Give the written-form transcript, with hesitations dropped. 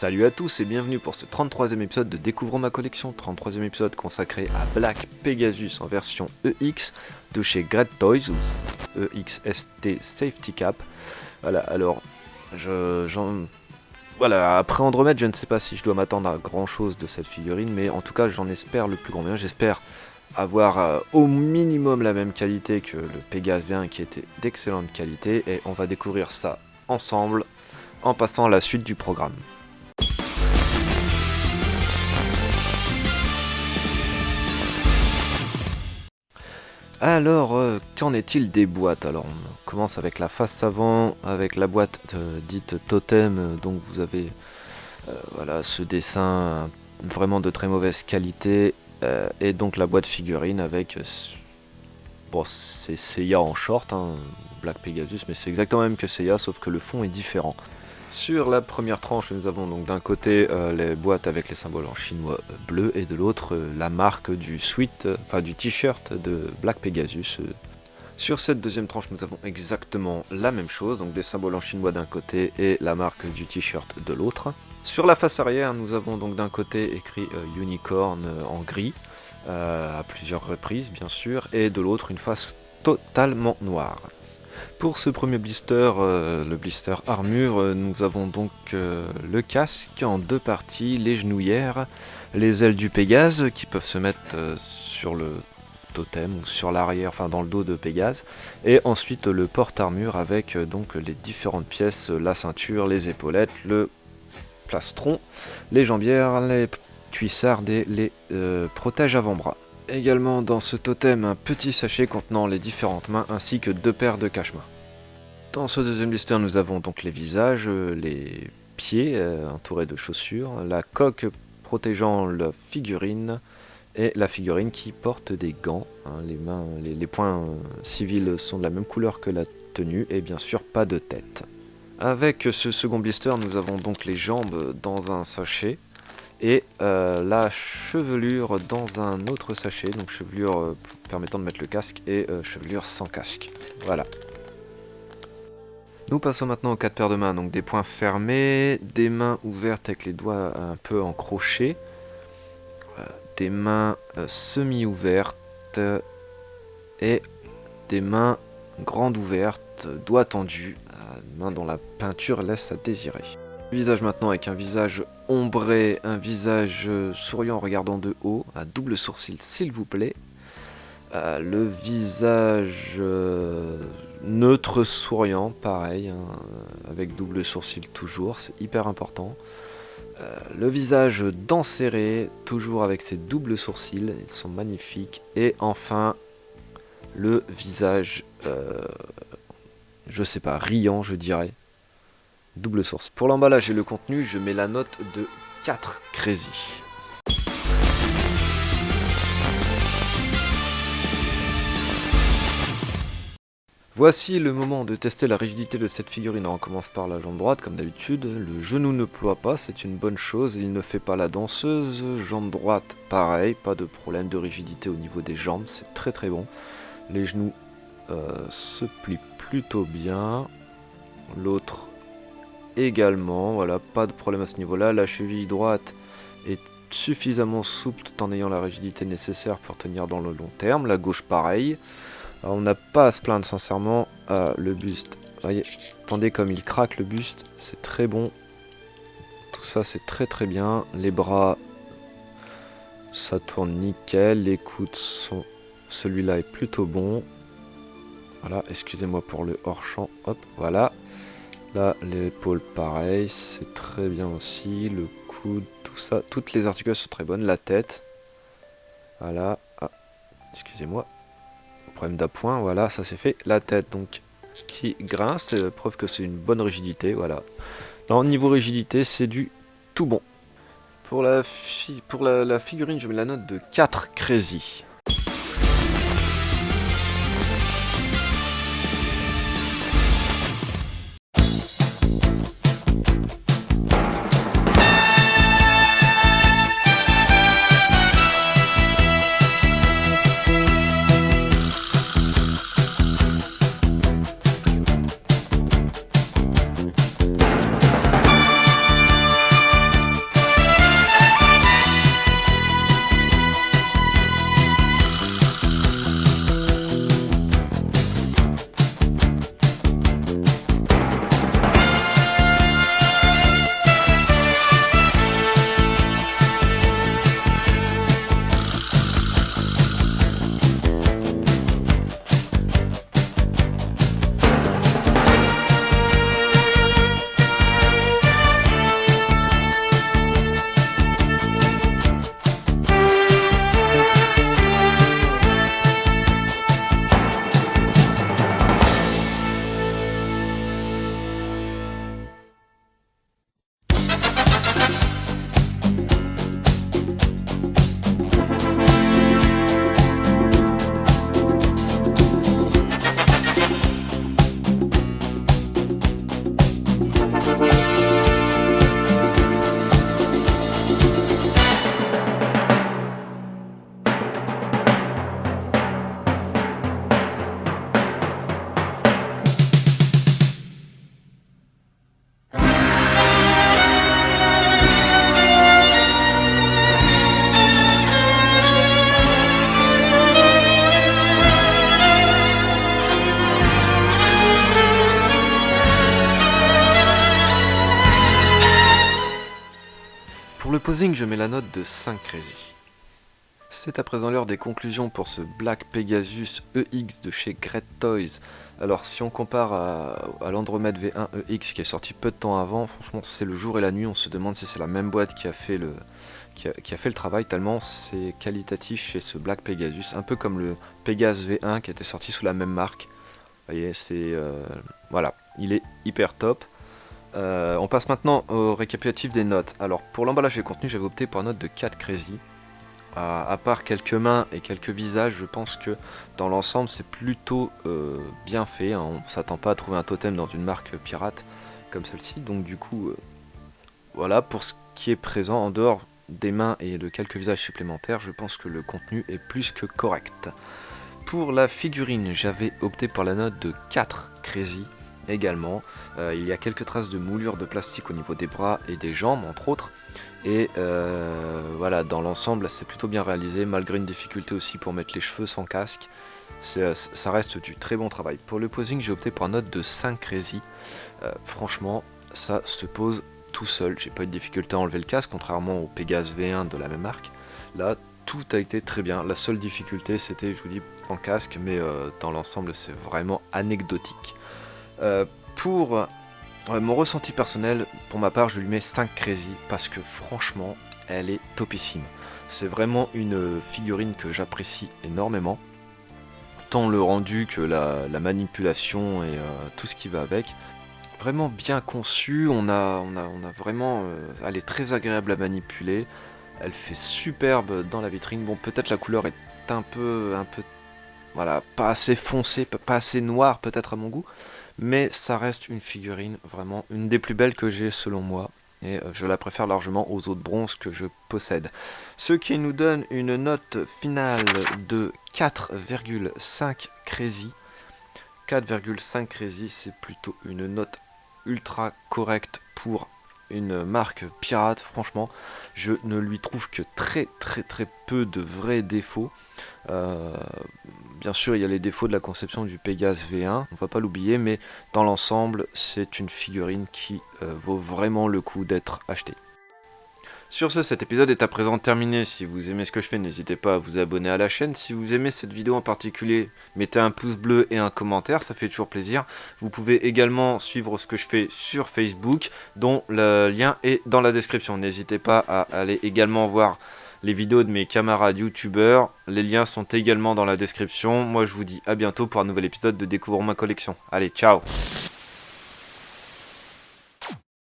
Salut à tous et bienvenue pour ce 33e épisode de Découvrons ma collection, 33e épisode consacré à Black Pegasus en version EX de chez Great Toys ou EXST Safety Cap. Voilà, alors voilà, après Andromède, je ne sais pas si je dois m'attendre à grand chose de cette figurine, mais en tout cas j'en espère le plus grand bien. J'espère avoir au minimum la même qualité que le Pégase V1 qui était d'excellente qualité, et on va découvrir ça ensemble en passant à la suite du programme. Alors, qu'en est-il des boîtes? Alors, on commence avec la face avant, avec la boîte dite Totem, donc vous avez voilà, ce dessin vraiment de très mauvaise qualité, et donc la boîte figurine avec, bon, c'est Seiya en short, hein, Black Pegasus, mais c'est exactement le même que Seiya, sauf que le fond est différent. Sur la première tranche, nous avons donc d'un côté les boîtes avec les symboles en chinois bleu, et de l'autre la marque du du t-shirt de Black Pegasus. Sur cette deuxième tranche, nous avons exactement la même chose, donc des symboles en chinois d'un côté et la marque du t-shirt de l'autre. Sur la face arrière, nous avons donc d'un côté écrit Unicorn en gris, à plusieurs reprises bien sûr, et de l'autre une face totalement noire. Pour ce premier blister, le blister armure, nous avons donc le casque en deux parties, les genouillères, les ailes du Pégase qui peuvent se mettre sur le totem ou sur l'arrière, enfin dans le dos de Pégase, et ensuite le porte-armure avec donc les différentes pièces, la ceinture, les épaulettes, le plastron, les jambières, les cuissardes et les protèges avant-bras. Également dans ce totem un petit sachet contenant les différentes mains ainsi que deux paires de cache-mains. Dans ce deuxième blister, nous avons donc les visages, les pieds entourés de chaussures, la coque protégeant la figurine et la figurine qui porte des gants. Les points civils sont de la même couleur que la tenue et bien sûr pas de tête. Avec ce second blister, nous avons donc les jambes dans un sachet et la chevelure dans un autre sachet, donc chevelure permettant de mettre le casque et chevelure sans casque. Voilà. Nous passons maintenant aux quatre paires de mains, donc des poings fermés, des mains ouvertes avec les doigts un peu encrochés, des mains semi-ouvertes et des mains grandes ouvertes, doigts tendus, mains dont la peinture laisse à désirer. Visage maintenant avec un visage ombré, un visage souriant regardant de haut, à double sourcil s'il vous plaît, le visage neutre souriant pareil, hein, avec double sourcil toujours, c'est hyper important, le visage dents serrées, toujours avec ses doubles sourcils, ils sont magnifiques, et enfin le visage je sais pas, riant je dirais, double source. Pour l'emballage et le contenu, je mets la note de 4 Crazy. Voici le moment de tester la rigidité de cette figurine. On commence par la jambe droite comme d'habitude. Le genou ne ploie pas, c'est une bonne chose, il ne fait pas la danseuse. Jambe droite, pareil, pas de problème de rigidité au niveau des jambes, c'est très très bon. Les genoux se plient plutôt bien. L'autre également, voilà, pas de problème à ce niveau-là. La cheville droite est suffisamment souple tout en ayant la rigidité nécessaire pour tenir dans le long terme. La gauche, pareil. Alors, on n'a pas à se plaindre sincèrement. Le buste, voyez, attendez comme il craque le buste, c'est très bon. Tout ça, c'est très très bien. Les bras, ça tourne nickel. Les coudes sont, celui-là est plutôt bon. Voilà, excusez-moi pour le hors-champ. Hop, voilà. Là, l'épaule, pareil, c'est très bien aussi. Le coude, tout ça, toutes les articulations sont très bonnes. La tête, voilà. Ah, excusez-moi. Problème d'appoint, voilà, ça c'est fait. La tête, donc, qui grince, preuve que c'est une bonne rigidité, voilà. Dans niveau rigidité, c'est du tout bon. Pour la figurine, je mets la note de 4 Crazy. posing, je mets la note de 5 Crazy. C'est à présent l'heure des conclusions pour ce Black Pegasus EX de chez Great Toys. Alors si on compare à l'Andromède V1 EX qui est sorti peu de temps avant, franchement c'est le jour et la nuit, on se demande si c'est la même boîte qui a fait le travail, tellement c'est qualitatif chez ce Black Pegasus, un peu comme le Pegasus V1 qui était sorti sous la même marque. Vous voyez, c'est voilà, il est hyper top. On passe maintenant au récapitulatif des notes. Alors pour l'emballage et contenu, j'avais opté pour une note de 4 Crazy. À part quelques mains et quelques visages, je pense que dans l'ensemble c'est plutôt bien fait, hein. On ne s'attend pas à trouver un totem dans une marque pirate comme celle-ci, donc du coup voilà, pour ce qui est présent, en dehors des mains et de quelques visages supplémentaires, je pense que le contenu est plus que correct. Pour la figurine, j'avais opté pour la note de 4 Crazy également. Il y a quelques traces de moulure de plastique au niveau des bras et des jambes entre autres. Et voilà, dans l'ensemble c'est plutôt bien réalisé, malgré une difficulté aussi pour mettre les cheveux sans casque. Ça reste du très bon travail. Pour le posing, j'ai opté pour une note de 5 Crazy. Franchement, ça se pose tout seul. J'ai pas eu de difficulté à enlever le casque, contrairement au Pegasus V1 de la même marque. Là, tout a été très bien. La seule difficulté, c'était, je vous dis, en casque, mais dans l'ensemble, c'est vraiment anecdotique. Pour mon ressenti personnel, pour ma part, je lui mets 5 Crazy parce que franchement, elle est topissime. C'est vraiment une figurine que j'apprécie énormément. Tant le rendu que la manipulation et tout ce qui va avec. Vraiment bien conçue, on a vraiment... elle est très agréable à manipuler. Elle fait superbe dans la vitrine. Bon, peut-être la couleur est un peu... Voilà, pas assez foncée, pas assez noire peut-être à mon goût. Mais ça reste une figurine, vraiment une des plus belles que j'ai selon moi. Et je la préfère largement aux autres bronzes que je possède. Ce qui nous donne une note finale de 4,5 Crazy. 4,5 Crazy, c'est plutôt une note ultra correcte pour une marque pirate. Franchement, je ne lui trouve que très peu de vrais défauts. Bien sûr, il y a les défauts de la conception du Pegasus V1, on va pas l'oublier, mais dans l'ensemble, c'est une figurine qui vaut vraiment le coup d'être achetée. Sur ce, cet épisode est à présent terminé. Si vous aimez ce que je fais, n'hésitez pas à vous abonner à la chaîne. Si vous aimez cette vidéo en particulier, mettez un pouce bleu et un commentaire, ça fait toujours plaisir. Vous pouvez également suivre ce que je fais sur Facebook, dont le lien est dans la description. N'hésitez pas à aller également voir les vidéos de mes camarades youtubeurs. Les liens sont également dans la description. Moi, je vous dis à bientôt pour un nouvel épisode de Découvre ma collection. Allez, ciao!